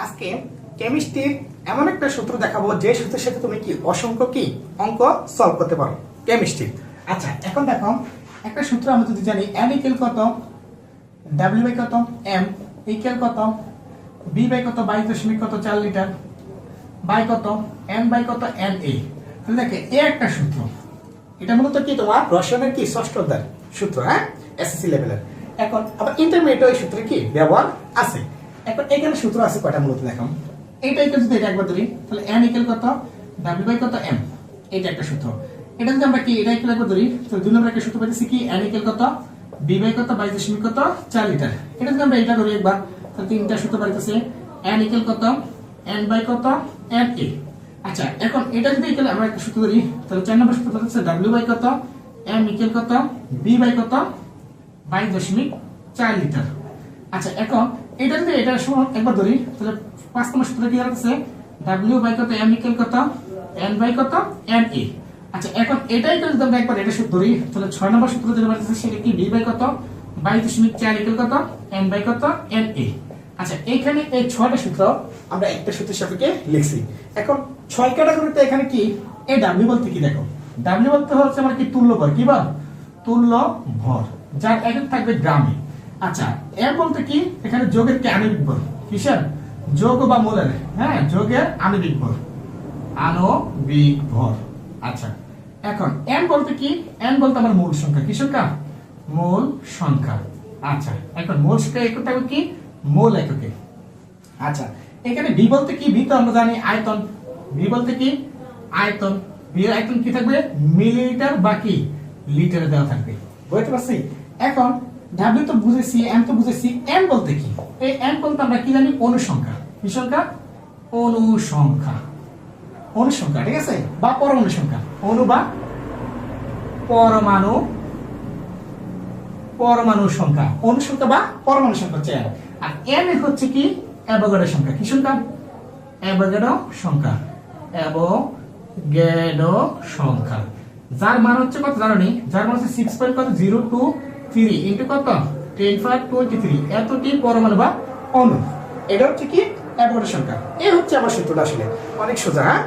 আজকে কেমিস্ট্রির এমন একটা সূত্র দেখাবো যে সূত্রের সাথে তুমি কি অসংখ্য কি অঙ্ক সলভ করতে পারো কেমিস্ট্রি। আচ্ছা, এখন দেখো একটা সূত্র আমরা যদি জানি n ইকুয়াল কত w বাই কত m ইকুয়াল কত b বাই কত 22 কত 4 লিটার বাই কত n বাই কত n a। তাহলে দেখো এই একটা সূত্র, এটা মূলত কি তোমার রসায়নের কি ষষ্ঠ অধ্যায় সূত্র, হ্যাঁ এসএসসি লেভেলের। এখন আবার ইন্টারমিডিয়েট ওই সূত্রে কি ব্যবহার আছে। এখন এখানে সূত্র আছে কয়টা মূলত দেখো, এইটা ইকুয়াল যদি এটা একবার ধরি তাহলে n ইকুয়াল কত w বাই কত m, এটা একটা সূত্র। এটা যদি আমরা কি এটা ইকুয়াল একবার ধরি তাহলে দুই নম্বর একটা সূত্র পাইতেছি কি n ইকুয়াল কত b বাই কত 22 কত 4 লিটার। এটা যদি আমরা এটা ধরি একবার তাহলে তিনটা সূত্র পাইতেছে n ইকুয়াল কত n বাই কত n a। আচ্ছা, এখন এটা যদি ইকুয়াল আমরা একটা সূত্র ধরি তাহলে 4 নম্বর সূত্র পাইতেছে w বাই কত m ইকুয়াল কত b বাই কত 22.4 লিটার। আচ্ছা, এখন এটা যদি এটা একবার ধরি তাহলে 5 নম্বর সূত্র কি দাঁড়াচ্ছে w বাই কত m ইকুয়াল কত n বাই কত n a। আচ্ছা, এখন এটাই যদি আমরা একবার এটা সূত্র ধরি তাহলে 6 নম্বর সূত্র যেটা দাঁড়াচ্ছে সেটা কি b বাই কত 22.4 ইকুয়াল কত n বাই কত n a। আচ্ছা, এইখানে এই 6টা সূত্র আমরা একটা সূত্রের সাপেক্ষে লিখছি। এখন 6 ক্যাটাগরিতে এখানে কি এই w বলতে কি দেখো, w বলতে হচ্ছে আমরা কি তুল্য ভর, কি বল তুল্য ভর, যার একক থাকবে গ্রামে। আচ্ছা, m বলতে কি এখানে যোগের কি আণবিক ভর, কিসের যোগ বা মোলের, হ্যাঁ যোগের আণবিক ভর, আণবিক ভর। আচ্ছা, এখন n বলতে কি n বলতে আমার মূল সংখ্যা, কি সংখ্যা মূল সংখ্যা। আচ্ছা, এখন মূল সংখ্যা একক থাকবে কি মোল এককে। আচ্ছা, এখানে v বলতে কি, v তো আমরা জানি আয়তন, v বলতে কি আয়তন, v এর আয়তন কি থাকবে মিলিলিটার বা কি লিটারে দেওয়া থাকবে, বুঝতে পারছি। এখন w তো বুঝেছি, m তো বুঝেছি, n বলতে কি এই n বলতে আমরা কি জানি অনুসংখ্যা, কি সংখ্যা অনুসংখ্যা, অনুসংখ্যা ঠিক আছে, বা পরমাণু সংখ্যা, অণু বা পরমাণু, পরমাণু সংখ্যা, অনুসংখ্যা বা পরমাণু সংখ্যা হচ্ছে n। আর n হচ্ছে কি অ্যাভোগাড্রো সংখ্যা, কি সংখ্যা অ্যাভোগাড্রো সংখ্যা, অ্যাভোগাড্রো সংখ্যা, যার মান হচ্ছে কত জানো নি, যার মান হচ্ছে 6.023 ইনটু কত 10^23 এতটি পরমাণু বা অণু। এটা হচ্ছে কি অ্যাভোগাড্রো সংখ্যা। এই হচ্ছে আমার সূত্রটা, আসলে অনেক সোজা, হ্যাঁ।